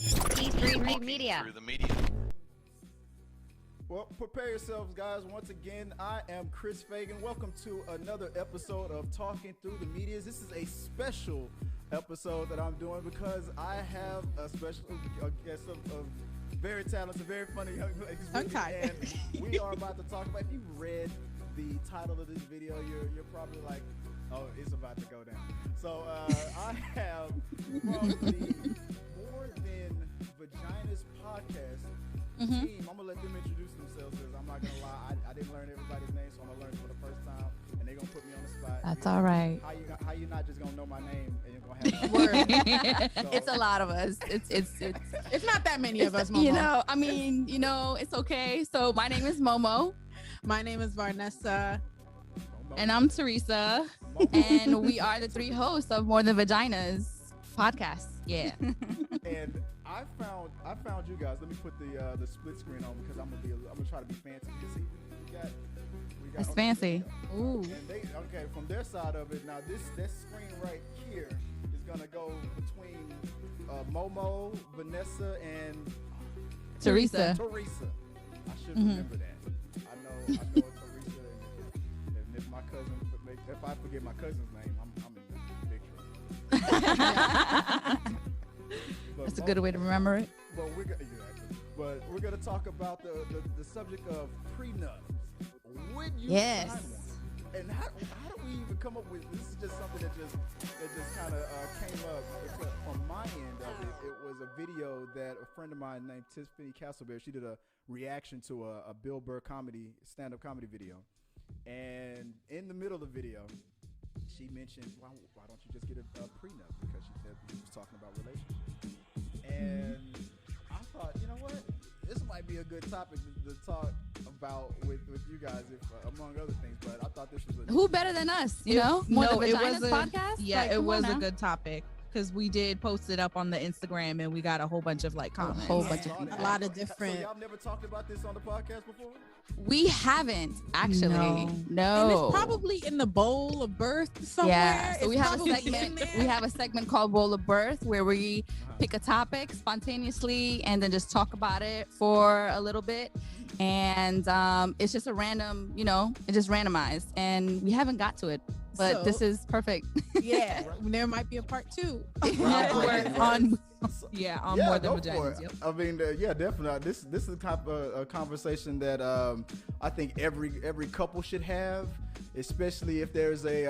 E3 Media. Through the media. Well, prepare yourselves, guys. Once again, I am Chris Fagan. Welcome to another episode of Talking Through the Medias. This is a special episode that I'm doing because I have a special guest of very talented, very funny young ladies with me. And we are about to talk about, if you've read the title of this video, you're probably like, oh, it's about to go down. So I have from the More Than Vaginas podcast team. I'm gonna let them introduce themselves because I'm not gonna lie, I didn't learn everybody's name, so I'm gonna learn it for the first time, and they're gonna put me on the spot. That's all right. How you not just gonna know my name and you're gonna have my Word. So, it's a lot of us. It's not that many of us, Momo. It's okay. So my name is Momo. My name is Vanessa. And I'm Teresa. And we are the three hosts of More Than Vaginas podcast. Yeah. And I found you guys. Let me put the split screen on because I'm gonna try to be fancy. You see, we got It's fancy. Ooh. And from their side of it, now this screen right here is gonna go between Momo, Vanessa, and Teresa. I should remember that. I know it's Teresa, and if my cousin, if I forget my cousin's name, I'm in big trouble. That's a good way to remember it. But we're gonna talk about the subject of prenups. Would you sign one? And how do we even come up with this? Is just something that just kind of came up from my end of it. It was a video that a friend of mine named Tiffany Castleberry, she did a reaction to a Bill Burr stand-up comedy video, and in the middle of the video, she mentioned, why don't you just get a prenup? Because she said he was talking about relationships. And I thought, you know what? This might be a good topic to talk about with you guys, among other things. But I thought this was Who better than us, More Than Vaginas podcast? Yeah, Like, it was a good topic because we did post it up on the Instagram and we got a whole bunch of comments. A lot of different. So y'all never talked about this on the podcast before? We haven't actually. No. And it's probably in the bowl of birth somewhere. Yeah. So we have a probably segment. in there. We have a segment called Bowl of Birth where we pick a topic spontaneously and then just talk about it for a little bit. And it's just a random, it just randomized, and we haven't got to it. But this is perfect. Yeah, there might be a part 2. on More Than Vaginas. Yep. I mean, definitely. This is the type of a conversation that I think every couple should have, especially if there's what they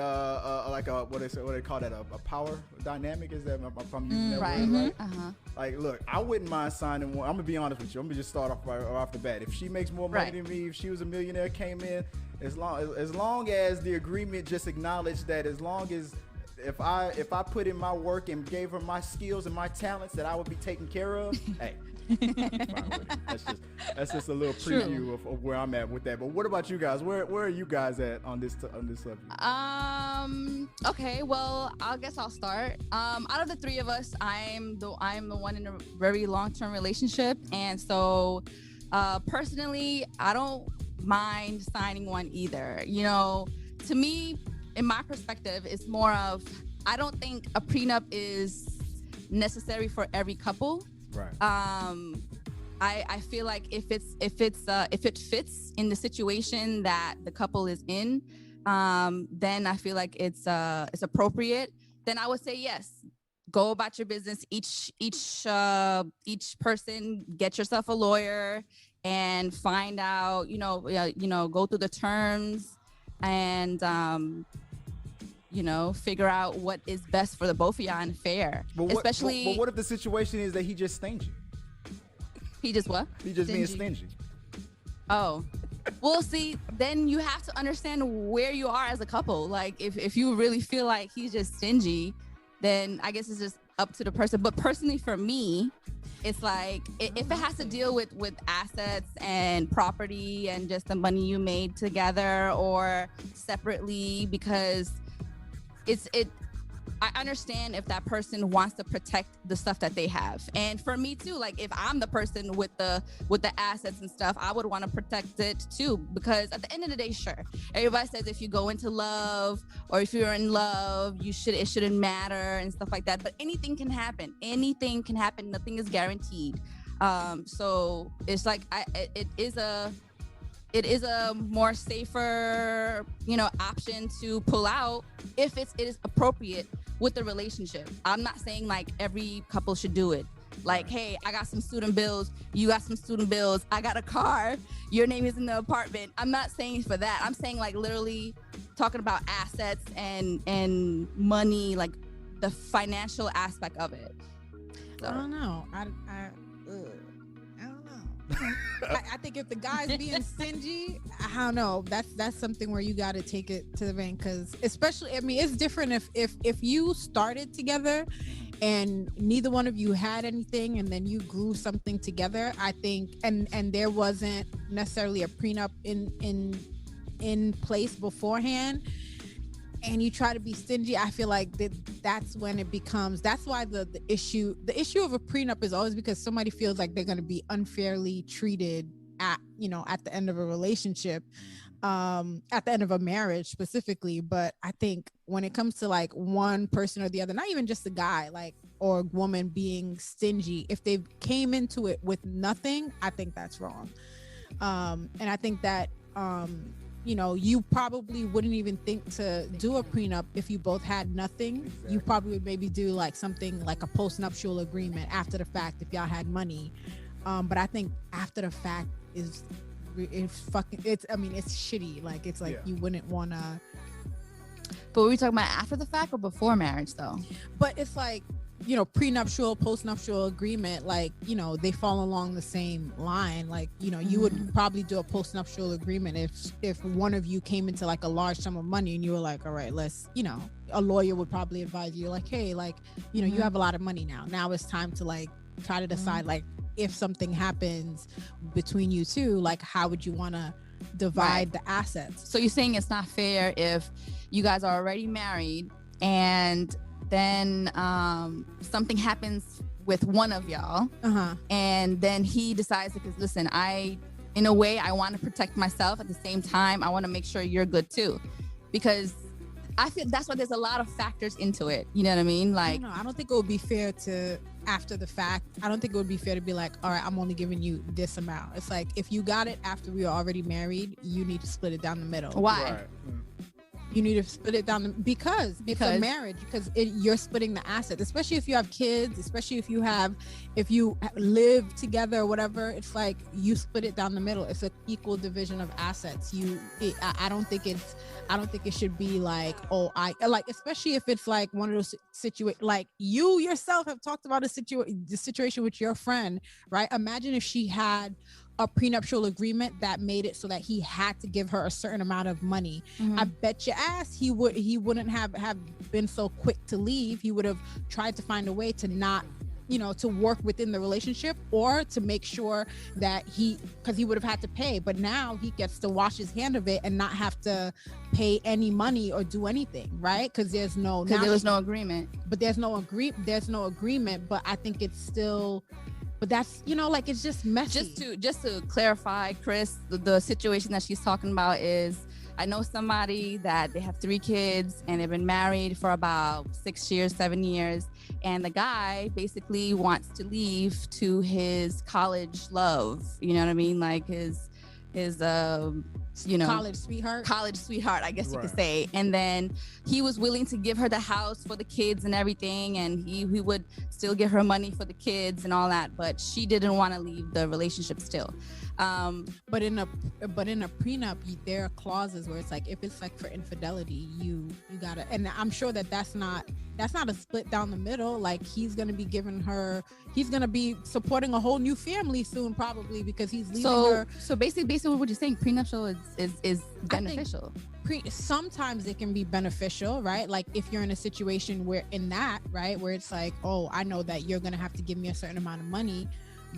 call that, a power dynamic. Is that if I'm using that word right? Uh-huh. Like, look, I wouldn't mind signing one. I'm gonna be honest with you. I'm gonna just start off the bat. If she makes more money than me, if she was a millionaire, came in, as long as the agreement just acknowledged that, as long as if I put in my work and gave her my skills and my talents, that I would be taken care of. Hey, that's just a little preview of where I'm at with that. But what about you guys? Where are you guys at on this subject? Okay, well, I guess I'll start. Out of the three of us, I'm the one in a very long-term relationship, and so personally, I don't mind signing one either. To me, in my perspective, it's more of, I don't think a prenup is necessary for every couple. Right. I feel like if it fits in the situation that the couple is in, then I feel like it's appropriate. Then I would say yes. Go about your business. Each person, get yourself a lawyer and find out. Go through the terms and figure out what is best for the both of y'all and fair. But what if the situation is that he just stingy? He just what? He just being stingy. Oh, well, see, then you have to understand where you are as a couple. Like, if you really feel like he's just stingy, then I guess it's just up to the person. But personally, for me, it's like, if it has to deal with assets and property and just the money you made together or separately, because I understand if that person wants to protect the stuff that they have. And for me too, like if I'm the person with the assets and stuff, I would want to protect it too, because at the end of the day, sure, everybody says if you go into love or if you're in love, it shouldn't matter and stuff like that. But anything can happen. Anything can happen. Nothing is guaranteed. So it's like it is a more safer, option to pull out if it is appropriate with the relationship. I'm not saying like every couple should do it. Like, hey, I got some student bills, you got some student bills, I got a car, your name is in the apartment. I'm not saying for that. I'm saying like literally talking about assets and money, like the financial aspect of it. So. I don't know. I don't know. I think if the guy's being stingy, I don't know. That's something where you got to take it to the bank, because especially, I mean, it's different if you started together and neither one of you had anything, and then you grew something together. I think, and there wasn't necessarily a prenup in place beforehand, and you try to be stingy, I feel like that's when it becomes, that's why the issue of a prenup is always because somebody feels like they're going to be unfairly treated at the end of a relationship, at the end of a marriage specifically. But I think when it comes to like one person or the other, not even just the guy, like, or woman being stingy, if they came into it with nothing, I think that's wrong. And I think that, you probably wouldn't even think to do a prenup if you both had nothing. Exactly. You probably would maybe do like something like a postnuptial agreement after the fact if y'all had money. But I think after the fact it's shitty. Like, it's like, you wouldn't want to. But were we talking about after the fact or before marriage though? But it's like, prenuptial, postnuptial agreement, like, they fall along the same line. Like, you would probably do a postnuptial agreement if one of you came into like a large sum of money and you were like, all right, let's, a lawyer would probably advise you like, hey, like, you have a lot of money now it's time to like try to decide like if something happens between you two, like how would you want to divide the assets? So you're saying it's not fair if you guys are already married and then something happens with one of y'all, and then he decides, because listen, in a way I want to protect myself, at the same time I want to make sure you're good too, because I feel that's why there's a lot of factors into it. You know what I mean? Like, I don't think it would be fair to, after the fact, I don't think it would be fair to be like, all right, I'm only giving you this amount. It's like, if you got it after we were already married, you need to split it down the middle. Why? Right. You need to split it down because it's a marriage, because you're splitting the assets, especially if you have kids, especially if you live together or whatever. It's like you split it down the middle. It's an equal division of assets. I don't think it should be like, especially if it's like one of those situations, like you yourself have talked about the situation with your friend, right? Imagine if she had a prenuptial agreement that made it so that he had to give her a certain amount of money. I bet your ass he wouldn't have been so quick to leave. He would have tried to find a way to not, to work within the relationship, or to make sure that because he would have had to pay, but now he gets to wash his hand of it and not have to pay any money or do anything, right? Because there was no agreement. But there's no agreement, but I think it's still. But that's, like, it's just messy. Just to clarify, Chris, the situation that she's talking about is, I know somebody that they have 3 kids and they've been married for about 6 years, 7 years. And the guy basically wants to leave to his college love. You know what I mean? Like his college sweetheart, I guess you could say. And then he was willing to give her the house for the kids and everything, and he would still give her money for the kids and all that, but she didn't want to leave the relationship still. But in a prenup, there are clauses where it's like, if it's like for infidelity, you gotta, and I'm sure that's not a split down the middle. Like, he's gonna be supporting a whole new family soon, probably, because he's leaving her. So basically what you're saying, prenuptial is beneficial. Sometimes it can be beneficial, right? Like, if you're in a situation where it's like, oh, I know that you're gonna have to give me a certain amount of money.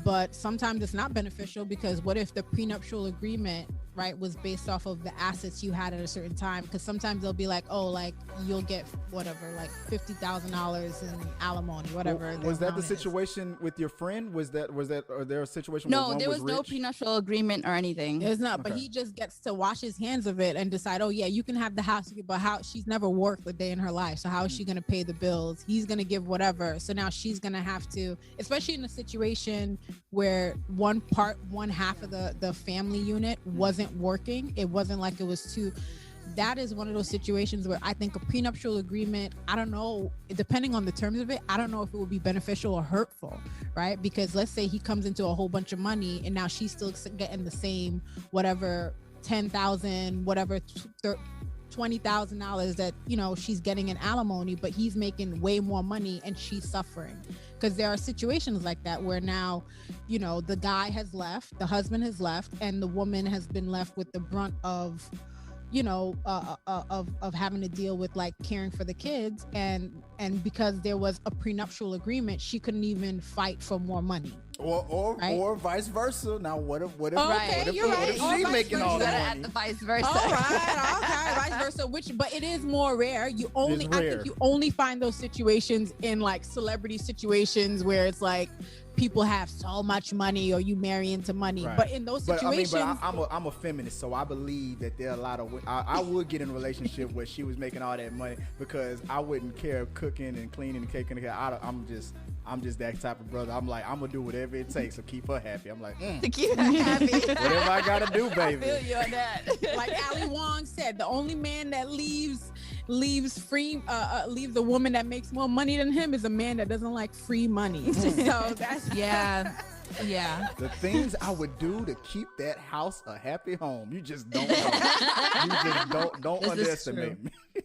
But sometimes it's not beneficial, because what if the prenuptial agreement, right, was based off of the assets you had at a certain time. Because sometimes they'll be like, oh, like you'll get whatever, like $50,000 in alimony, whatever. Was that the situation with your friend? Was that or there a situation where No, one there was no rich? prenuptial agreement or anything. It's not, but he just gets to wash his hands of it and decide, oh yeah, you can have the house, but how she's never worked a day in her life. So how is she going to pay the bills? He's going to give whatever. So now she's going to have to, especially in a situation where one half of the family unit wasn't working. It wasn't like it was two. That is one of those situations where I think a prenuptial agreement, I don't know, depending on the terms of it, I don't know if it would be beneficial or hurtful, right? Because let's say he comes into a whole bunch of money and now she's still getting the same, whatever, 10,000, whatever, $20,000 that, you know, she's getting in alimony, but he's making way more money and she's suffering. Because there are situations like that where now, you know, the guy has left, the husband has left, and the woman has been left with the brunt of, you know, of having to deal with like caring for the kids, and because there was a prenuptial agreement, she couldn't even fight for more money. Or vice versa. Now what if Okay, what if, you're what right. if Or she's vice making versa. all You the gotta money? At the vice versa. All right, okay, vice versa. But it is more rare. I think you only find those situations in like celebrity situations where it's like people have so much money or you marry into money. Right. But in those situations, I'm a feminist, so I believe that there are a lot of I would get in a relationship where she was making all that money, because I wouldn't care cooking and cleaning and caking. I'm just that type of brother. I'm like, I'm gonna do whatever it takes to keep her happy. I'm like, To keep her happy. whatever I gotta do, baby. I feel you on that. like Ali Wong said, the only man that leaves the woman that makes more money than him is a man that doesn't like free money. So that's Yeah. The things I would do to keep that house a happy home, you just don't know. You just don't This is underestimate me. But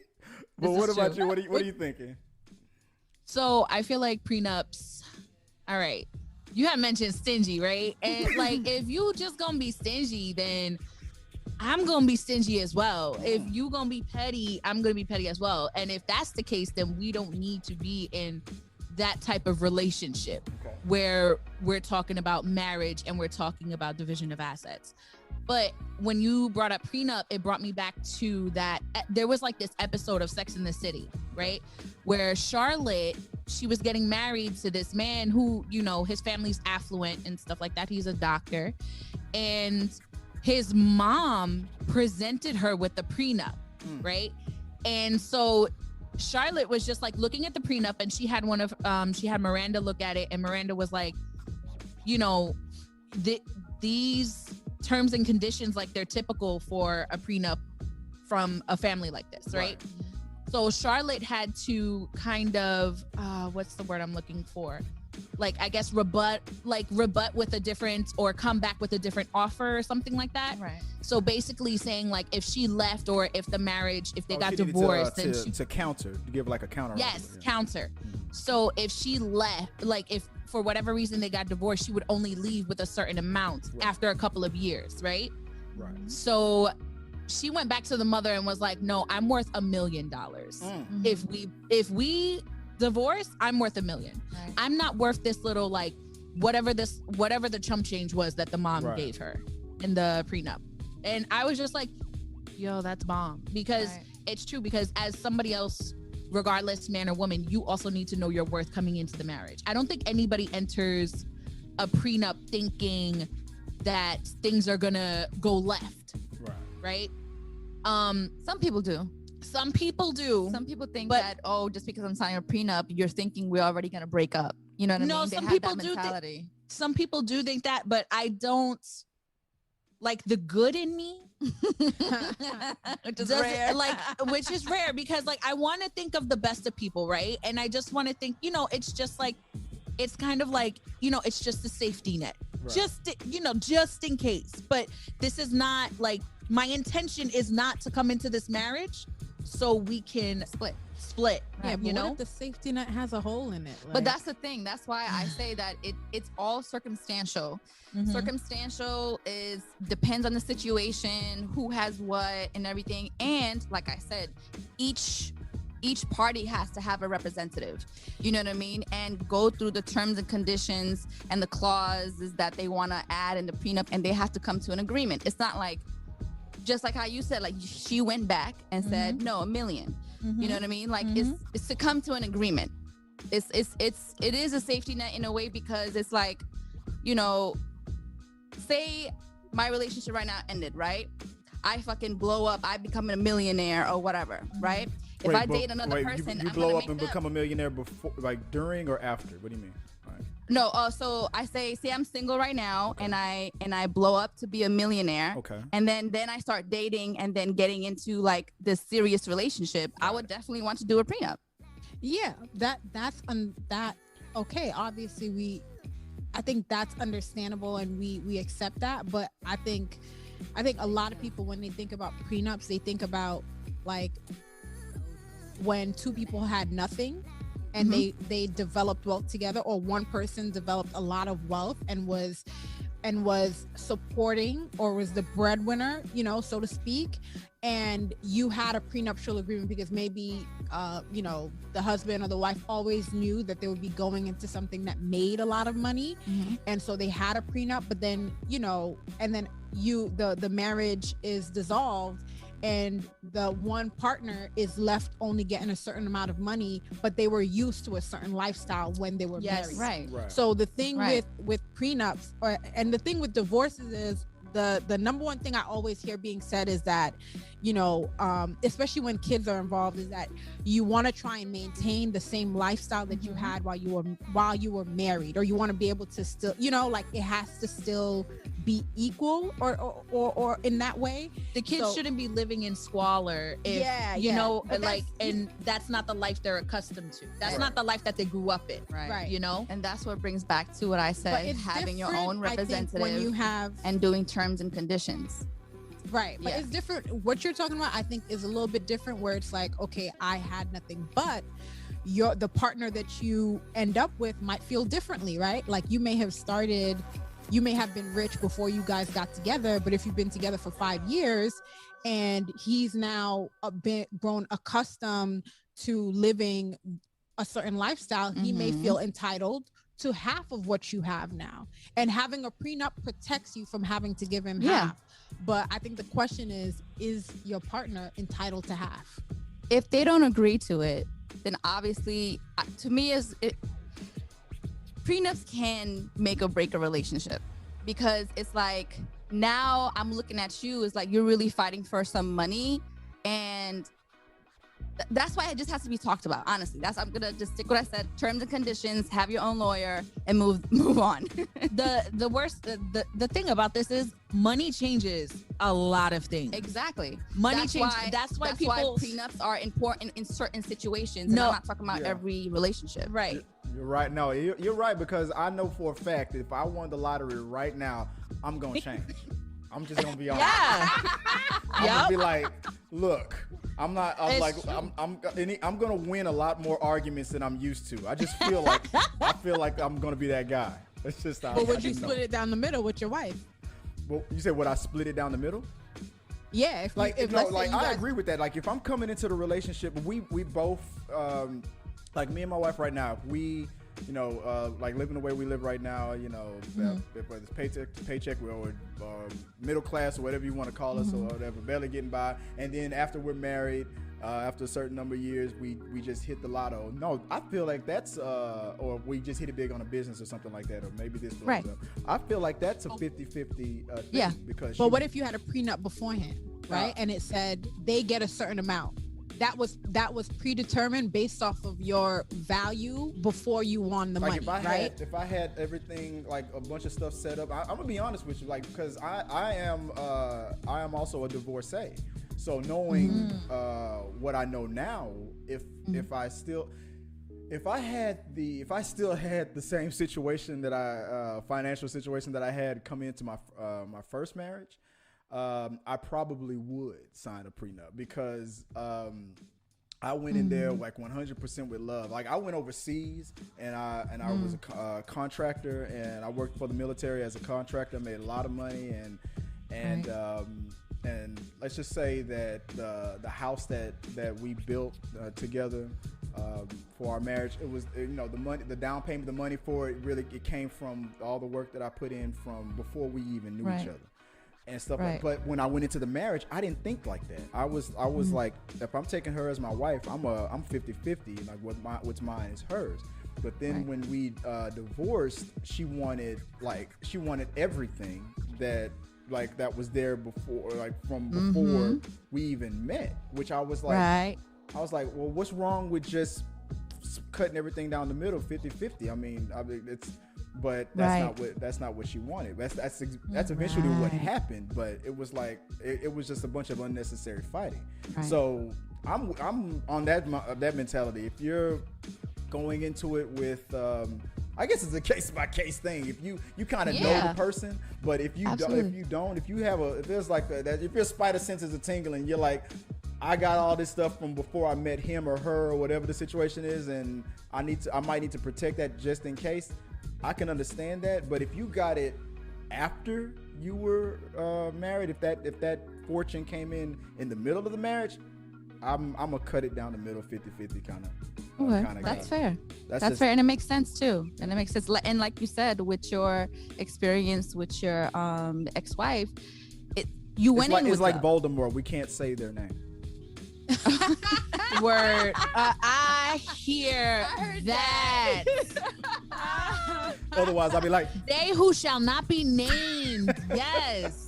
This what is about true. you? What are you thinking? So I feel like prenups. All right, you had mentioned stingy, right? And like, if you just gonna be stingy, then I'm gonna be stingy as well. If you gonna be petty, I'm gonna be petty as well. And if that's the case, then we don't need to be in that type of relationship where we're talking about marriage and we're talking about division of assets. But when you brought up prenup, it brought me back to that. There was like this episode of Sex and the City, right? Where Charlotte, she was getting married to this man who, you know, his family's affluent and stuff like that. He's a doctor. And his mom presented her with the prenup, right? And so Charlotte was just like looking at the prenup, and she had Miranda look at it, and Miranda was like, you know, these terms and conditions, like they're typical for a prenup from a family like this, right? So Charlotte had to kind of, what's the word I'm looking for? Like, I guess rebut with a different, or come back with a different offer or something like that. Right. So basically saying like, if she left or if the marriage, if they got she needed divorced, to, then she to counter, to give like a counter. Yes, offer, counter. So if she left, like if for whatever reason they got divorced, she would only leave with a certain amount after a couple of years, right? Right. So she went back to the mother and was like, no, I'm worth $1 million. If we divorce, I'm worth $1 million. Right. I'm not worth this little, like, whatever the chump change was that the mom gave her in the prenup. And I was just like, yo, that's bomb. Because it's true, because as somebody else, regardless man or woman, you also need to know your worth coming into the marriage. I don't think anybody enters a prenup thinking that things are gonna go left. Right? Some people do. Some people do. Some people think But- that, oh, just because I'm signing a prenup, you're thinking we're already going to break up. You know what I No, mean? some They have people that do mentality. Some people do think that, but I don't. Like, the good in me Which is doesn't- rare. like, which is rare, because like I want to think of the best of people, right? And I just want to think, you know, it's just like, it's kind of like, you know, it's just a safety net, just in case. But this is not like, my intention is not to come into this marriage so we can split. yeah, but you know. what if the safety net has a hole in it? But that's the thing. That's why I say that it's all circumstantial. Mhm. Circumstantial depends on the situation, who has what and everything. And like I said, each party has to have a representative, you know what I mean? And go through the terms and conditions and the clauses that they want to add in the prenup, and they have to come to an agreement. It's not like, just like how you said, like she went back and said, no, $1 million. You know what I mean? Like it's to come to an agreement. It is a safety net in a way, because it's like, you know, say my relationship right now ended, right? I fucking blow up, I become a millionaire or whatever, right? If I date another person, you blow up and become a millionaire before, like during or after? What do you mean? No, so I say I'm single right now, and I blow up to be a millionaire. Okay. And then I start dating and then getting into like this serious relationship. I would definitely want to do a prenup. Yeah, that's okay. Obviously, I think that's understandable, and we accept that. But I think a lot of people, when they think about prenups, they think about like when two people had nothing and they developed wealth together, or one person developed a lot of wealth and was supporting, or was the breadwinner, you know, so to speak, and you had a prenuptial agreement because maybe you know, the husband or the wife always knew that they would be going into something that made a lot of money, and so they had a prenup. But then, you know, and then the marriage is dissolved, and the one partner is left only getting a certain amount of money, but they were used to a certain lifestyle when they were married. Right. So the thing with prenups, and the thing with divorces is, the number one thing I always hear being said is that, you know, especially when kids are involved, is that you want to try and maintain the same lifestyle that you had while you were married, or you want to be able to still, you know, like it has to still be equal or in that way. The kids shouldn't be living in squalor if you know, like, and that's not the life they're accustomed to. That's not the life that they grew up in, right? You know, and that's what brings back to what I said, having your own representative when you have and doing terms and conditions. Right. But it's different. What you're talking about, I think, is a little bit different, where it's like, okay, I had nothing, but the partner that you end up with might feel differently, right? Like you may have been rich before you guys got together, but if you've been together for 5 years and he's now grown accustomed to living a certain lifestyle, he may feel entitled to half of what you have now. And having a prenup protects you from having to give him half. But I think the question is your partner entitled to half? If they don't agree to it, then obviously, to me, prenups can make or break a relationship, because it's like, now I'm looking at you as like, you're really fighting for some money, and that's why it just has to be talked about. Honestly, I'm gonna just stick what I said: terms and conditions, have your own lawyer, and move on. The thing about this is money changes a lot of things. Exactly. Money changes. That's why prenups are important in certain situations. And I'm not talking about every relationship. Right. You're right. No, you're right, because I know for a fact that if I won the lottery right now, I'm gonna change. I'm just gonna be honest. I'm gonna be like, look, I'm gonna win a lot more arguments than I'm used to. I just feel like I'm gonna be that guy. It's just. But would you split it down the middle with your wife? Well, you said, would I split it down the middle? Yeah. I agree with that. Like, if I'm coming into the relationship, we both, like me and my wife right now, we, you know, like living the way we live right now, you know, whether it's paycheck to paycheck, or middle class, or whatever you want to call us, or whatever, barely getting by. And then after we're married, after a certain number of years, we just hit the lotto. No, I feel like that's, or we just hit it big on a business or something like that, or maybe this. Right. I feel like that's a 50-50 thing. Yeah. But what if you had a prenup beforehand, right? And it said they get a certain amount. That was predetermined based off of your value before you won the money, right? If I had everything, like a bunch of stuff set up, I'm gonna be honest with you, like, because I am also a divorcee. So knowing what I know now, if I still had the same situation that financial situation that I had coming into my first marriage, I probably would sign a prenup, because I went in there like 100% with love. Like, I went overseas, and I was a contractor, and I worked for the military as a contractor. I made a lot of money, and let's just say that the house that we built together for our marriage, it was, you know, the money, the down payment, the money for it, really, it came from all the work that I put in from before we even knew each other. and stuff. Right. But when I went into the marriage, I didn't think like that. I was like, if I'm taking her as my wife, I'm 50-50. Like what's mine is hers. But then when we divorced, she wanted everything that was there before, like from before we even met, which I was like, I was like, well, what's wrong with just cutting everything down the middle, 50-50? I mean, it's, but that's not what she wanted. That's eventually what happened, but it was like, it was just a bunch of unnecessary fighting. Right. So I'm on that mentality. If you're going into it with, I guess it's a case by case thing. If you kind of know the person, but if you don't, if there's like that, if your spider senses are tingling, you're like, I got all this stuff from before I met him or her or whatever the situation is, and I might need to protect that just in case. I can understand that, but if you got it after you were married, if that fortune came in the middle of the marriage, I'm gonna cut it down the middle, 50-50 kind of. Okay, that's fair. That's fair, and it makes sense too. And it makes sense. And like you said, with your experience with your ex-wife, you went in with it's like Voldemort. We can't say their name. Word. I heard that. Otherwise, I'll be like, they who shall not be named. Yes.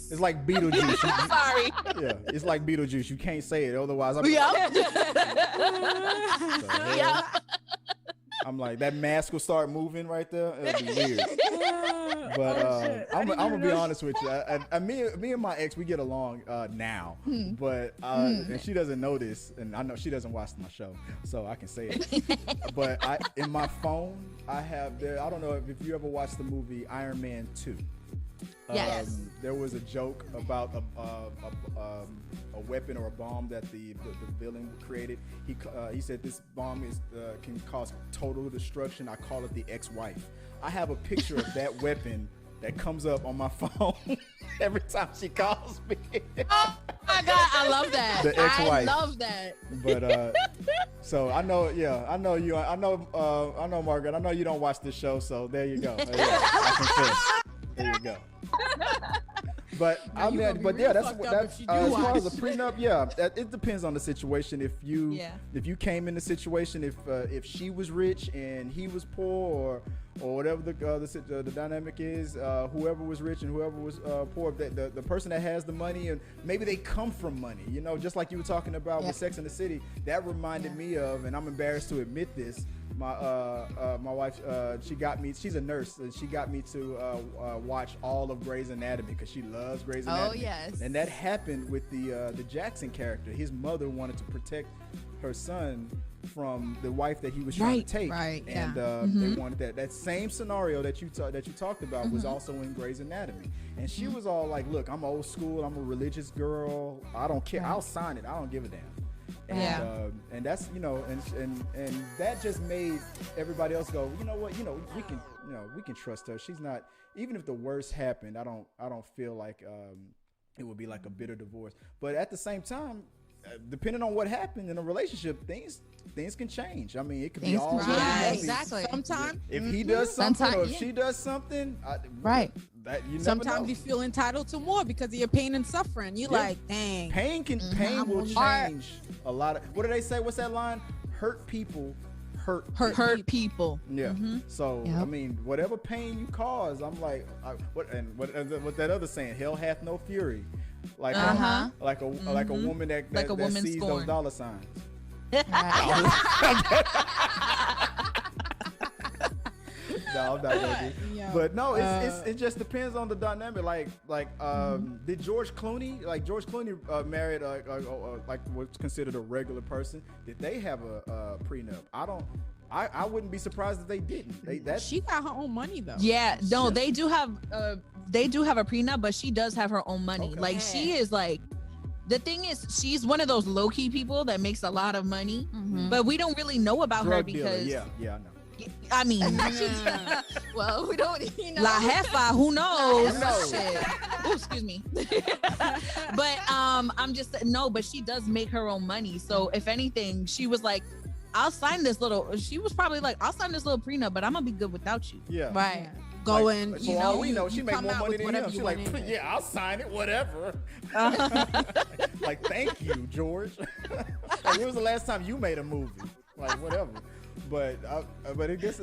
It's like Beetlejuice. Sorry. Yeah, it's like Beetlejuice. You can't say it. Otherwise, I'll be I'm like, that mask will start moving right there. It'll be weird. But I'm gonna be honest with you. Me and my ex, we get along now. But and she doesn't know this, and I know she doesn't watch my show, so I can say it. But in my phone, I have there. I don't know if you ever watched the movie Iron Man 2. Yes. There was a joke about a weapon or a bomb that the villain created. He said this bomb can cause total destruction. I call it the ex-wife. I have a picture of that weapon that comes up on my phone every time she calls me. Oh my God, I love that. The ex-wife. I love that. But so I know Margaret. I know you don't watch this show, so there you go. I confess. There you go. But I mean, but yeah, that's as far as a prenup. Yeah, it depends on the situation. If you came in the situation, if she was rich and he was poor, or whatever the dynamic is, whoever was rich and whoever was poor, the person that has the money, and maybe they come from money, just like you were talking about with Sex and the City. That reminded me of, and I'm embarrassed to admit this. My wife, she's a nurse, and she got me to watch all of Grey's Anatomy because she loves Grey's Anatomy. Oh yes. And that happened with the Jackson character. His mother wanted to protect her son from the wife that he was trying to take. Right. And they wanted that same scenario that you talked about was also in Grey's Anatomy. And she was all like, "Look, I'm old school. I'm a religious girl. I don't care. I'll sign it. I don't give a damn." And that's and that just made everybody else go, you know what, we can trust her. She's not, even if the worst happened, I don't feel like it would be like a bitter divorce. But at the same time, depending on what happened in a relationship, things can change. I mean, it could be all exactly. Sometimes if he does something or if she does something, sometimes you feel entitled to more because of your pain and suffering. You like, dang. Pain will change a lot of. What do they say? What's that line? Hurt people hurt people. Yeah. So I mean, whatever pain you cause, I'm like, what that other saying? Hell hath no fury. Like like a woman that sees scorned. Those dollar signs. No, I'm not gonna do. But no, it just depends on the dynamic. Did George Clooney married like what's considered a regular person? Did they have a prenup? I wouldn't be surprised if they didn't. She got her own money though. Yeah, no, they do have a prenup, but she does have her own money. Okay. Like she is like, the thing is, she's one of those low key people that makes a lot of money, but we don't really know about her because yeah, I know. I mean, well, we don't, La Jefa, who knows? Shit. Ooh, excuse me. But but she does make her own money. So if anything, she was like, she was probably like, I'll sign this little prenup, but I'm gonna be good without you. Yeah. Right. going. Like, you for know, all we know, she you made come more out money with than whatever him. She's you like, want in it. yeah, I'll sign it, whatever. Like, thank you, George. Like, when was the last time you made a movie? Like, whatever. But I guess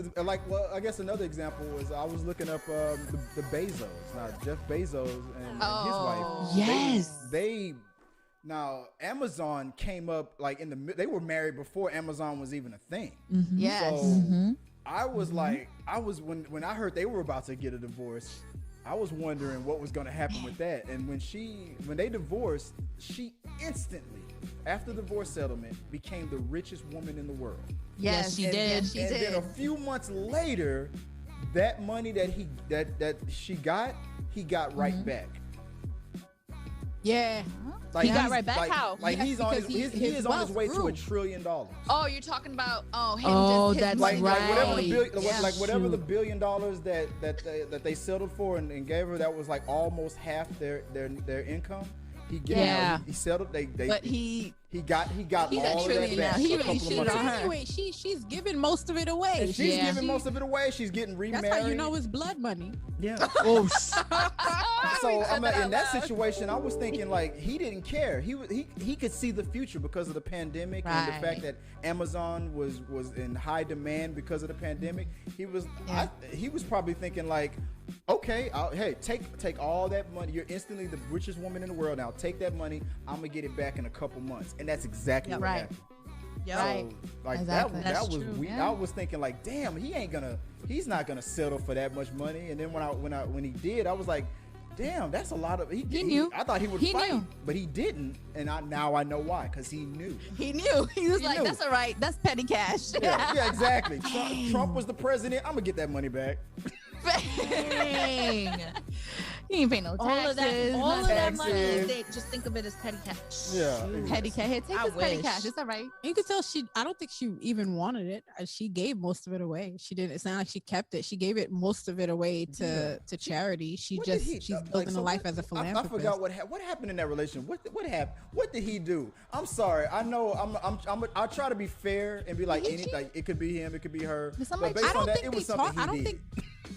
I guess another example was I was looking up the Bezos. Now Jeff Bezos and his wife. Yes. They now Amazon came up like they were married before Amazon was even a thing. Mm-hmm. Yes. So I was like, when I heard they were about to get a divorce, I was wondering what was going to happen with that. And when they divorced, she instantly, after the divorce settlement, became the richest woman in the world. Yes, she did. Yes, she did. Then a few months later, that money that she got, he got right back. Yeah. He got right back. How? Like Yes, he is on his way grew. to $1 trillion. Oh, you're talking about him Oh, just his that's money. Like whatever the Right. whatever the $1 billion that they settled for and gave her, that was like almost half their income. He settled. But he got he's all a of that trillionaire. back. He a really couple of cheated months on ago. her. Anyway, she's giving most of it away. And she's giving most of it away. She's getting remarried. That's how you know it's blood money. Yeah. Oh, So I'm in that situation. I was thinking like he didn't care. He could see the future because of the pandemic and the fact that Amazon was in high demand because of the pandemic. He was probably thinking like, okay, take all that money. You're instantly the richest woman in the world now. Take that money. I'm gonna get it back in a couple months, and that's exactly what happened. Yeah. Right. So, like Exactly. that That's was true. weird. Yeah. I was thinking like, damn, he's not gonna settle for that much money. And then when he did, I was like, damn, that's a lot of. He knew. I thought he would He fight, knew. but he didn't. And now I know why, because he knew. He knew. He was He like, knew. that's all right. That's petty cash. Yeah, exactly. Trump was the president. I'm gonna get that money back. dang. He ain't paying no taxes. All of that money, taxes. just think of it as petty cash. Yeah. Petty cash. Here, take I this petty wish. cash. It's all right. You could tell I don't think she even wanted it. She gave most of it away. She didn't. It's not like she kept it. She gave it most of it away to charity. She's building a life as a philanthropist. I forgot what happened in that relationship. What happened? What did he do? I'm sorry. I know. I'll try to be fair and be like anything. It could be him. It could be her. Somebody- But based I on don't that, think it was they something talk. he did.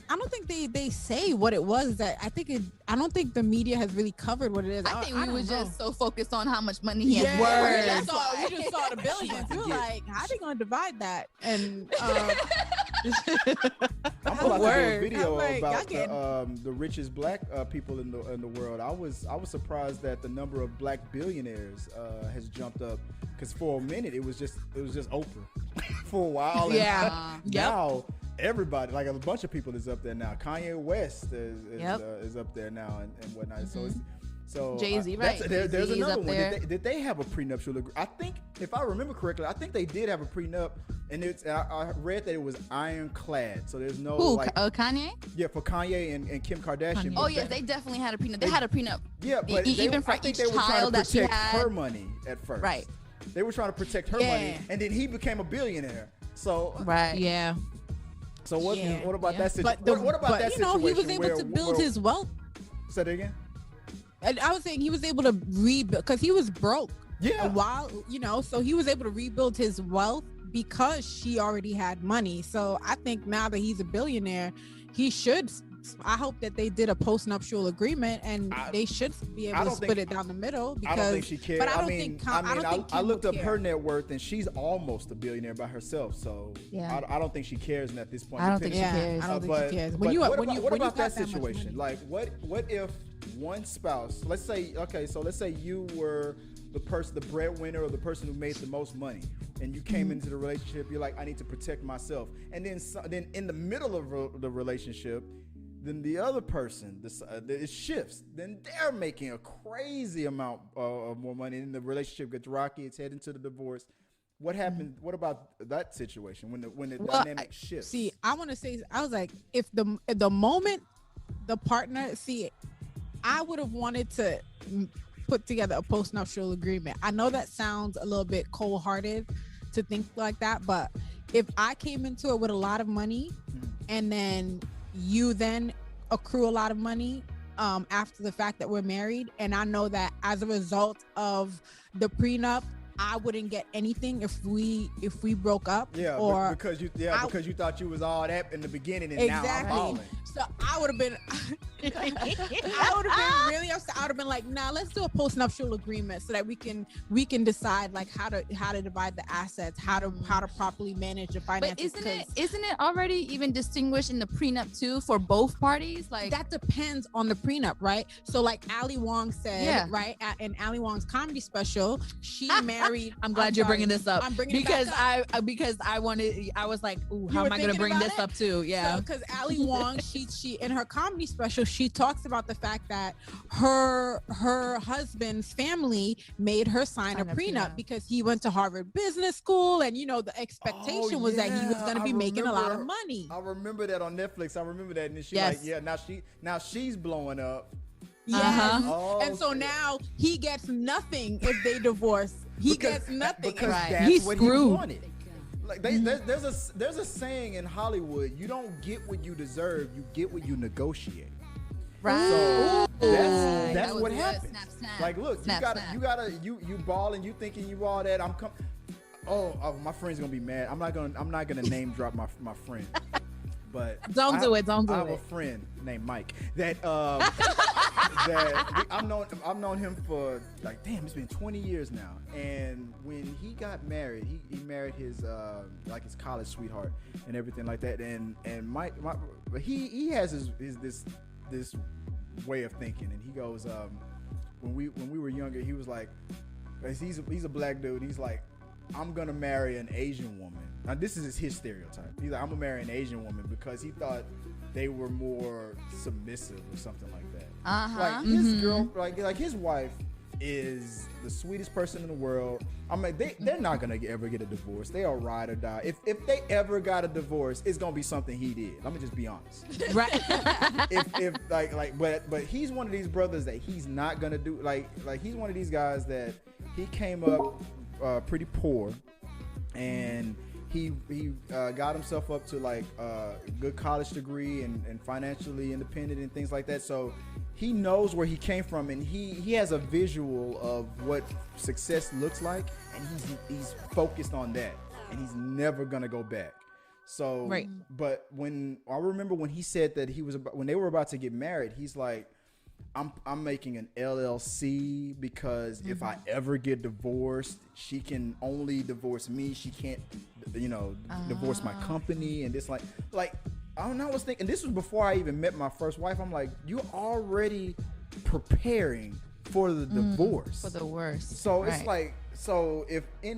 I don't think they say what it was. That I don't think the media has really covered what it is. I think we don't were know. just so focused on how much money he has. Yeah, Word. we just saw the billions. We were like, how are they gonna divide that? And I'm about to do a video I'm like, about y'all the richest black people in the world. I was surprised that the number of black billionaires has jumped up, because for a minute it was just Oprah for a while. And Yeah. now everybody, like a bunch of people, is up there now. Kanye West is up there now and whatnot. So Jay-Z, that's- right. There's Jay-Z's another up one. there. Did they have a prenuptial agreement? I think, if I remember correctly, I think they did have a prenup, and I read that it was ironclad. So there's no Who? Kanye? yeah, for Kanye and Kim Kardashian. Oh but yes, they definitely had a prenup. They had a prenup. yeah, but even for I think each they were trying child to that she protect had. her money at first. Right. They were trying to protect her money, and then he became a billionaire. So Right. Yeah. So what about that situation? but What about that you know, situation? he was able to build his wealth. Say that again. And I was saying he was able to rebuild because he was broke. Yeah. A while, so he was able to rebuild his wealth because she already had money. So I think now that he's a billionaire, he should. I hope that they did a postnuptial agreement and they should be able to split it down the middle. Because, I don't think she cares. But I mean, I looked up her her. net worth, and she's almost a billionaire by herself. So Yeah. I don't think she cares at this point. I don't think she cares. I don't think But she cares. what about that got much situation? money. Like, what if one spouse? Let's say you were the breadwinner, or the person who made the most money, and you came into the relationship. You're like, I need to protect myself, and then in the middle of the relationship, then the other person, it shifts. Then they're making a crazy amount of more money, and the relationship gets rocky. It's heading to the divorce. What happened? What about that situation when the dynamic shifts? See, I want to say, I was like, if the moment the partner, I would have wanted to put together a postnuptial agreement. I know that sounds a little bit cold-hearted to think like that, but if I came into it with a lot of money, and then you then accrue a lot of money after the fact that we're married, and I know that as a result of the prenup, I wouldn't get anything if we broke up. Yeah, or because you thought you was all that in the beginning, and now I'm exactly. falling. So I would have been really upset. I would have been like, nah, let's do a postnuptial agreement so that we can decide like how to divide the assets, how to properly manage the finances. But isn't it already even distinguished in the prenup too for both parties? Like that depends on the prenup, right? So like Ali Wong said, right, in Ali Wong's comedy special, she married. I'm glad you're bringing this up. I'm bringing because it back up. because I was like, ooh, how am I going to bring this up too? Yeah, because Ali Wong, she in her comedy special, she talks about the fact that her husband's family made her sign a prenup because he went to Harvard Business School, and the expectation was that he was going to be making a lot of money. I remember that on Netflix. I remember that, and then now she's blowing up. Yeah, and so now he gets nothing if they divorce. He gets nothing because that's he's what screwed. He wanted. Like there's a saying in Hollywood: you don't get what you deserve, you get what you negotiate. Right. So that's what happens. Snap. Like, look, you ball and you thinking you all that. Oh, my friend's gonna be mad. I'm not gonna name drop my friend. But don't do it. I have a friend named Mike that I've known him for like, damn, it's been 20 years now. And when he got married, he married his his college sweetheart and everything like that. And Mike he has this way of thinking, and he goes, when we were younger, he was like, he's a black dude. He's like, I'm gonna marry an Asian woman. Now this is his stereotype. He's like, I'm gonna marry an Asian woman because he thought they were more submissive or something like that. Like his girl, like his wife is the sweetest person in the world. I mean, they're not gonna ever get a divorce. They are ride or die. If they ever got a divorce, it's gonna be something he did. Let me just be honest. Right. But he's one of these brothers that he's not gonna do like he's one of these guys that he came up pretty poor, and he got himself up to like a good college degree and financially independent and things like that. So he knows where he came from, and he has a visual of what success looks like, and he's focused on that, and he's never gonna go back. So, right. But I remember when he said that when they were about to get married, he's like, I'm making an LLC because if I ever get divorced, she can only divorce me. She can't, divorce my company. And this like I was thinking, this was before I even met my first wife. I'm like, you're already preparing for the divorce. For the worst. So right. It's like,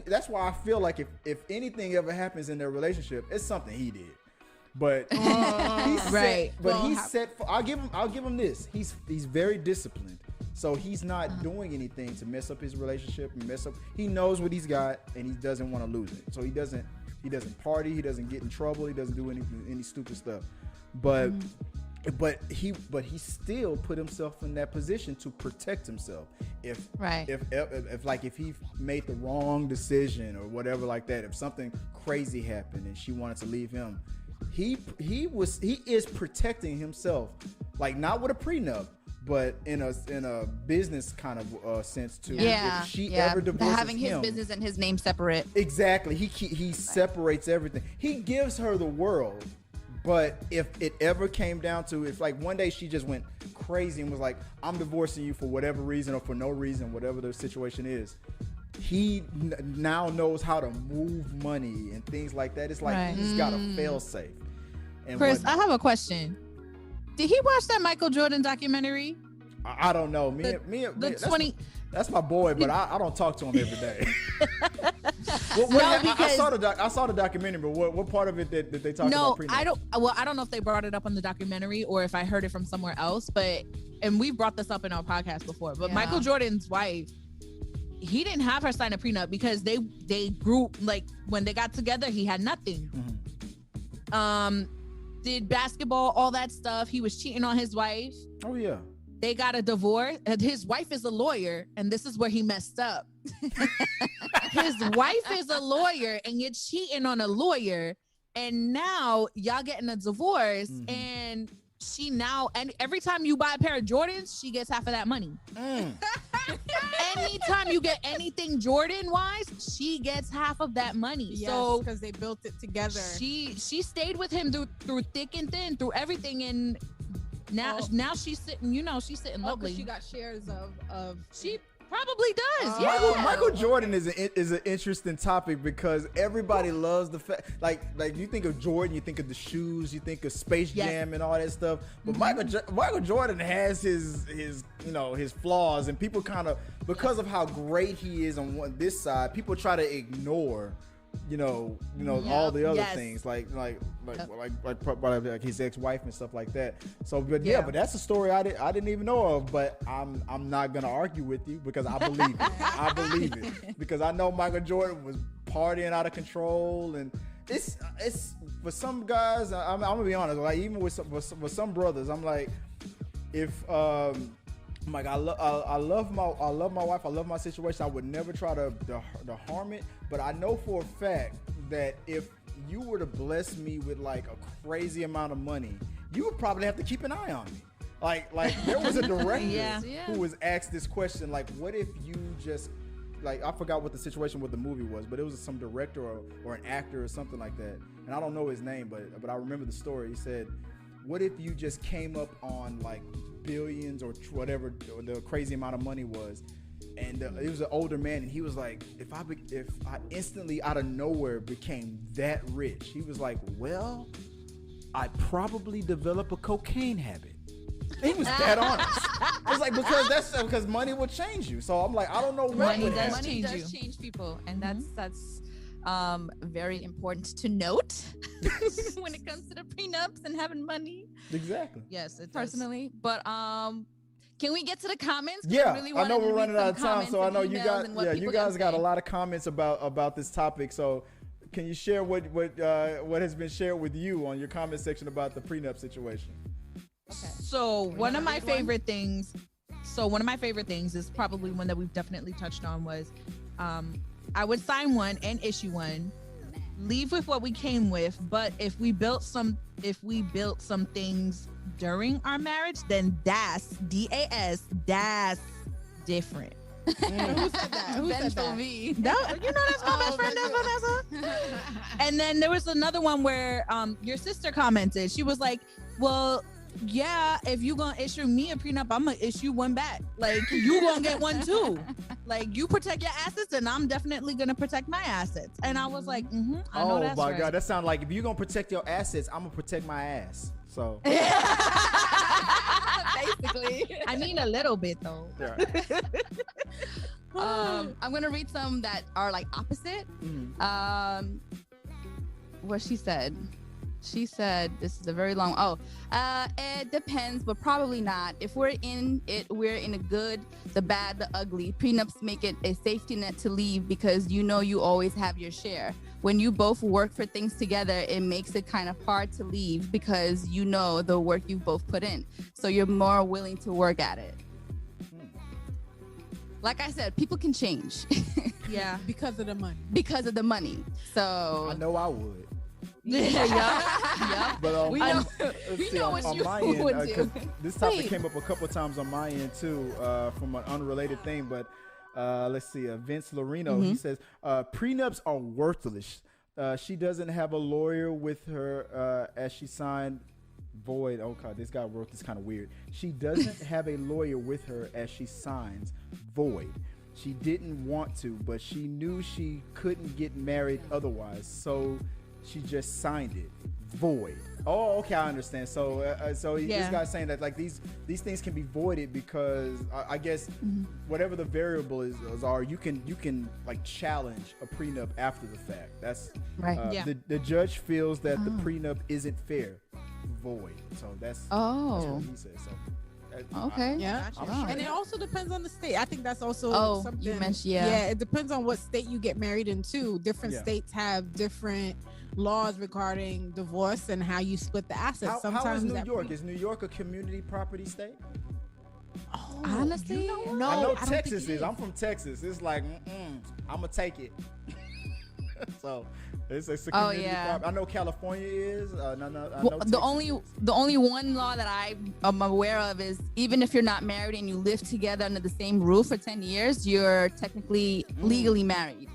that's why I feel like if anything ever happens in their relationship, it's something he did. But I'll give him this. He's very disciplined. So he's not doing anything to mess up his relationship and he knows what he's got, and he doesn't want to lose it. So he doesn't party, he doesn't get in trouble, he doesn't do any stupid stuff. But he still put himself in that position to protect himself. If he made the wrong decision or whatever like that, if something crazy happened and she wanted to leave him, he is protecting himself, like not with a prenup, but in a business kind of sense too. Yeah. If she ever divorces having his him, business and his name separate. Exactly. He separates everything. He gives her the world, but if it ever came down to, if like one day she just went crazy and was like, I'm divorcing you for whatever reason or for no reason, whatever the situation is, he now knows how to move money and things like that. It's like he's got a fail safe. And Chris, I have a question. Did he watch that Michael Jordan documentary? I don't know. That's my boy, but I don't talk to him every day. I saw the documentary, but what part of it did they talk about? I don't know if they brought it up on the documentary or if I heard it from somewhere else, and we brought this up in our podcast before, but Michael Jordan's wife, he didn't have her sign a prenup because they grew, like when they got together, he had nothing. Did basketball, all that stuff. He was cheating on his wife. Oh yeah. They got a divorce. His wife is a lawyer, and this is where he messed up. His wife is a lawyer, and you're cheating on a lawyer, and now y'all getting a divorce, and she now, and every time you buy a pair of Jordans, she gets half of that money. Anytime you get anything Jordan wise, she gets half of that money. Yes, so because they built it together. She stayed with him through thick and thin, through everything, and Now she's sitting, she's sitting lovely. She got shares of she probably does. Michael Jordan is an interesting topic because everybody loves the fact, like you think of Jordan, you think of the shoes, you think of Space Jam and all that stuff. But Michael Jordan has his flaws, and people kind of, because of how great he is on this side, people try to ignore all the other things like his ex-wife and stuff like that. So, but that's a story I didn't even know of. But I'm not gonna argue with you because I believe it. I believe it because I know Michael Jordan was partying out of control, and it's for some guys. I'm gonna be honest. Like even with some brothers, I'm like, if I'm like, I love my wife. I love my situation. I would never try to harm it. But I know for a fact that if you were to bless me with like a crazy amount of money, you would probably have to keep an eye on me. Like there was a director who was asked this question, like, what if you just, like, I forgot what the situation with the movie was, but it was some director or an actor or something like that. And I don't know his name, but I remember the story. He said, what if you just came up on like billions or whatever the crazy amount of money was, and it was an older man, and he was like, if I instantly out of nowhere became that rich, he was like, well, I'd probably develop a cocaine habit. He was that honest. It's like, because money will change you. So I'm like, I don't know what money does change people, and that's very important to note when it comes to the prenups and having money. Exactly. Yes, it personally. But can we get to the comments? Yeah, I know we're running out of time, so I know you guys got a lot of comments about this topic. So can you share what has been shared with you on your comment section about the prenup situation? Okay. So one of my favorite things is probably one that we've definitely touched on was, I would sign one and issue one, leave with what we came with, but if we built some things during our marriage, then that's different. Who said that? Who said that? Me. That's my best friend, Vanessa. And then there was another one where your sister commented. She was like, well, yeah, if you gonna issue me a prenup, I'm gonna issue one back. Like, you gonna get one too. Like, you protect your assets, and I'm definitely gonna protect my assets. And I was like, I know that's right. God, that sounds like if you're gonna protect your assets, I'm gonna protect my ass. So basically, I mean a little bit though. Yeah. I'm gonna read some that are like opposite. What she said. She said, this is a very long, it depends, but probably not. If we're in it, we're in a good, the bad, the ugly. Prenups make it a safety net to leave because you always have your share. When you both work for things together, it makes it kind of hard to leave because the work you both put in. So you're more willing to work at it. Like I said, people can change. Yeah, because of the money. So I know I would. Yeah. But we know what you would do. This topic came up a couple of times on my end too, from an unrelated thing. But let's see, Vince Lorino, he says prenups are worthless. She doesn't have a lawyer with her as she signed void. Oh God, this guy wrote this kind of weird. She doesn't have a lawyer with her as she signs void. She didn't want to, but she knew she couldn't get married otherwise, so she just signed it void. Oh, okay, I understand. So this guy's saying that like these things can be voided because I guess whatever the variable are, you can like challenge a prenup after the fact. That's right. The judge feels that the prenup isn't fair, void. So that's what he says. So. Okay. And it also depends on the state. I think that's also something you mentioned. Yeah, it depends on what state you get married in too. Different states have different laws regarding divorce and how you split the assets. How is New York? Is New York a community property state? Oh, honestly, no. I know Texas is. I'm from Texas. It's like, I'm gonna take it. So it's a community property. I know California is. The only one law that I'm aware of is even if you're not married and you live together under the same roof for 10 years, you're technically legally married.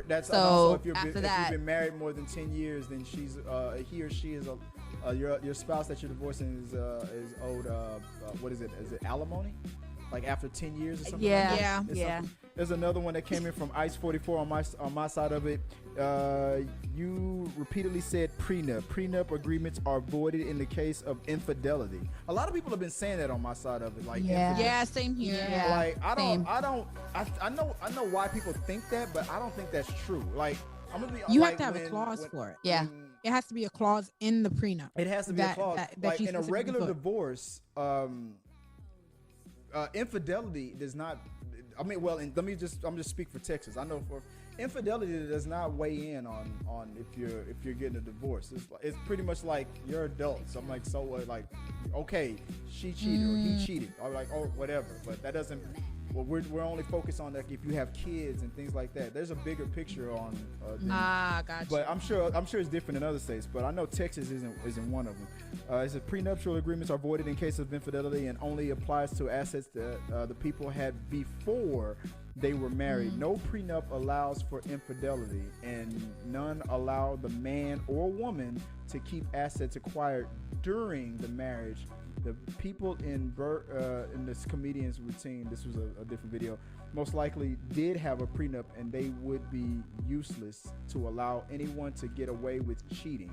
That's so if you've been married more than 10 years, then he or she is your spouse that you're divorcing is owed what is it? Is it alimony? Like after 10 years or something? Yeah, like that? yeah. There's another one that came in from Ice 44 on my side of it. You repeatedly said prenup. Prenup agreements are voided in the case of infidelity. A lot of people have been saying that on my side of it. Like, yeah, same here. Yeah. Like I know why people think that, but I don't think that's true. Like I'm gonna be. You like, have to have a clause for it. Yeah. It has to be a clause in the prenup. It has to be a clause. that like you in a specifically regular put. divorce, infidelity does not. I mean, well, and I'm just speak for Texas. I know for infidelity does not weigh in on if you're getting a divorce. It's pretty much like you're adults. I'm like, so what? Like, okay, she cheated or he cheated, or like, oh, whatever. But that doesn't. Well, we're only focused on like if you have kids and things like that. There's a bigger picture on. Gotcha. But I'm sure it's different in other states. But I know Texas isn't one of them. It says prenuptial agreements are voided in case of infidelity and only applies to assets that the people had before they were married. No prenup allows for infidelity, and none allow the man or woman to keep assets acquired during the marriage. The people in this comedian's routine, this was a different video, most likely did have a prenup, and they would be useless to allow anyone to get away with cheating.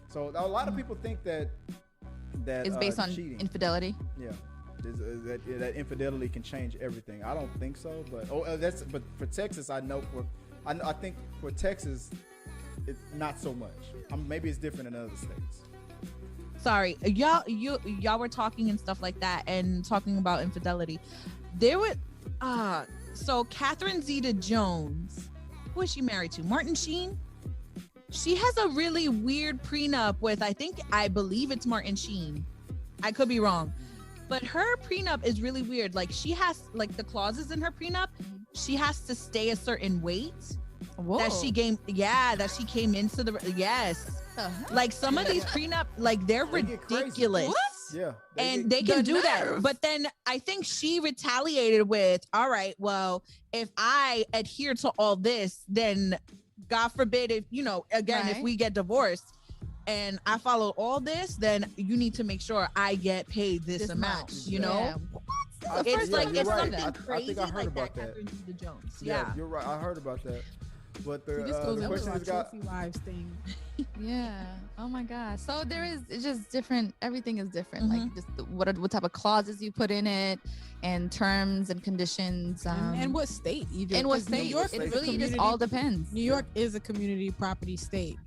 So a lot of people think that It's based on cheating. infidelity. Yeah. That infidelity can change everything. I don't think so, but but for Texas, I think for Texas, it's not so much. Maybe it's different in other states. Sorry, y'all were talking and stuff like that, and talking about infidelity. There were so Catherine Zeta-Jones, who is she married to? Martin Sheen. She has a really weird prenup with I believe it's Martin Sheen. I could be wrong, but her prenup is really weird. Like she has like the clauses in her prenup. She has to stay a certain weight. Whoa. That she came into the yes. Like some of these prenup, like they're ridiculous. What? Yeah. They can do that. But then I think she retaliated with, all right, well, if I adhere to all this, then God forbid if, if we get divorced and I follow all this, then you need to make sure I get paid this amount, much. you know? Yeah. It's like it's right. something crazy I think I heard like about that. that. Catherine Zeta-Jones. Yeah, you're right. I heard about that. But the This goes into question our is got. trophy wives thing. Yeah. Oh my gosh. So it's just different. Everything is different. Mhm. Like just what type of clauses you put in it, and terms and conditions. And what state you just. And what 'cause state? New York It is a really just community- all depends. New York is a community property state.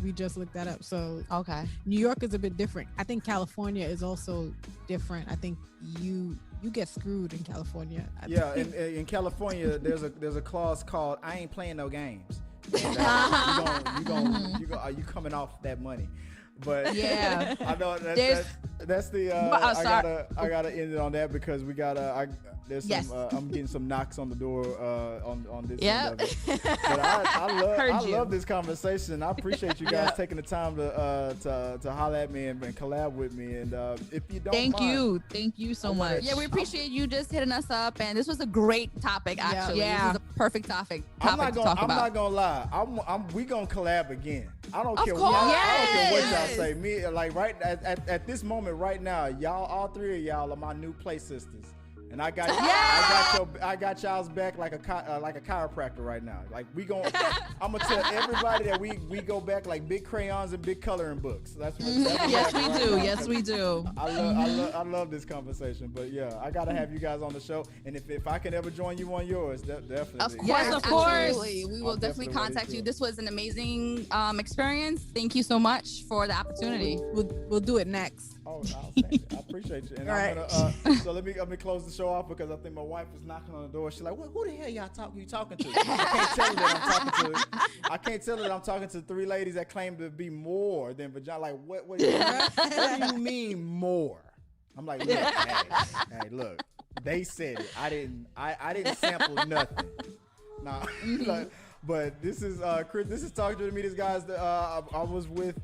We just looked that up. So Okay. New York is a bit different. I think California is also different. I think you get screwed in California. Yeah, in California, there's a clause called "I ain't playing no games." And, you coming off that money. But Yeah. I know that's the I gotta end it on that because we gotta there's Yes. some I'm getting some knocks on the door on this Yeah. end of it. But I you. love this conversation. I appreciate you guys taking the time to holler at me and collab with me. And if you don't Thank mind, you so I wanna- much. Yeah, we appreciate you just hitting us up, and this was a great topic. Actually, Yeah. This was a perfect topic I'm to not talk about. not gonna lie. We gonna collab again. I don't Of care. course. I don't care what y'all Yes. say. Me like right at this moment right now, y'all, all three of y'all are my new play sisters, and I got I got y'all's back like a chiropractor right now. Like I'm gonna tell everybody that we go back like big crayons and big coloring books. That's what. Yes, we do. Yes, we do. I love this conversation, but yeah, I gotta have you guys on the show, and if I can ever join you on yours, definitely. Of course, Yes, of course. absolutely. We will I'm definitely definitely contact ready you. to. This was an amazing experience. Thank you so much for the opportunity. We'll do it next. Oh, outstanding. I appreciate you. And I'm gonna so let me close the show off because I think my wife is knocking on the door. She's like, "Who the hell you talking to?" I can't tell her that I'm talking to 3 ladies that claim to be more than vagina. Like, what do you mean more? I'm like, look, hey, look. They said it. I didn't sample nothing. Nah. But this is Chris. This is Talk to the Meetings, guys. I was with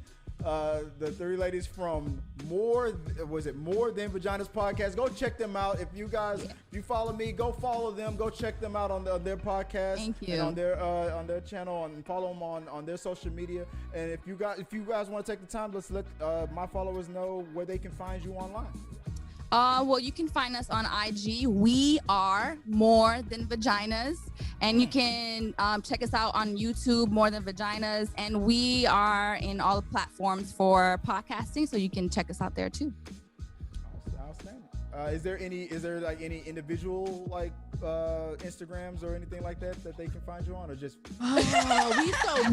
the three ladies from More Than Vaginas podcast. Go check them out. If you guys, if you follow me, go follow them. Go check them out on their podcast. Thank you. And on their channel, and follow them on their social media. And if you guys want to take the time, let's let my followers know where they can find you online. Well, you can find us on IG. We are More Than Vaginas, and you can check us out on YouTube, More Than Vaginas, and we are in all the platforms for podcasting, so you can check us out there too. Outstanding. Is there any individual Instagrams or anything like that they can find you on, or just? Oh, we so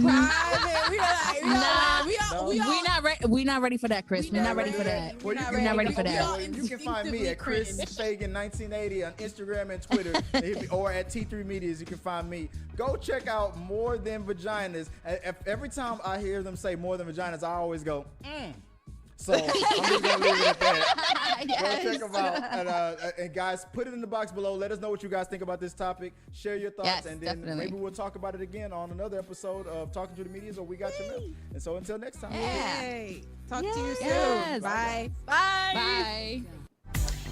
private. We're not ready for that, Chris. We're not ready for that. Well, we're not ready for that. You can find me at Chris Fagan 1980 on Instagram and Twitter, or at T3 Medias. You can find me. Go check out More Than Vaginas. Every time I hear them say More Than Vaginas, I always go, So I'm just gonna leave it at that. Yes. Go check them out. And guys, put it in the box below. Let us know what you guys think about this topic. Share your thoughts, Yes, and then definitely. maybe we'll talk about it again on another episode of Talking to the Medias or We Got Your Milk. And so until next time. Hey, talk to you soon. Yes. Bye. Bye.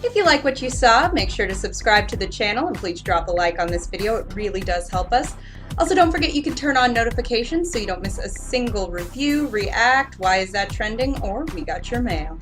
If you like what you saw, make sure to subscribe to the channel and please drop a like on this video. It really does help us. Also, don't forget you can turn on notifications so you don't miss a single review, react, why is that trending, or we got your mail.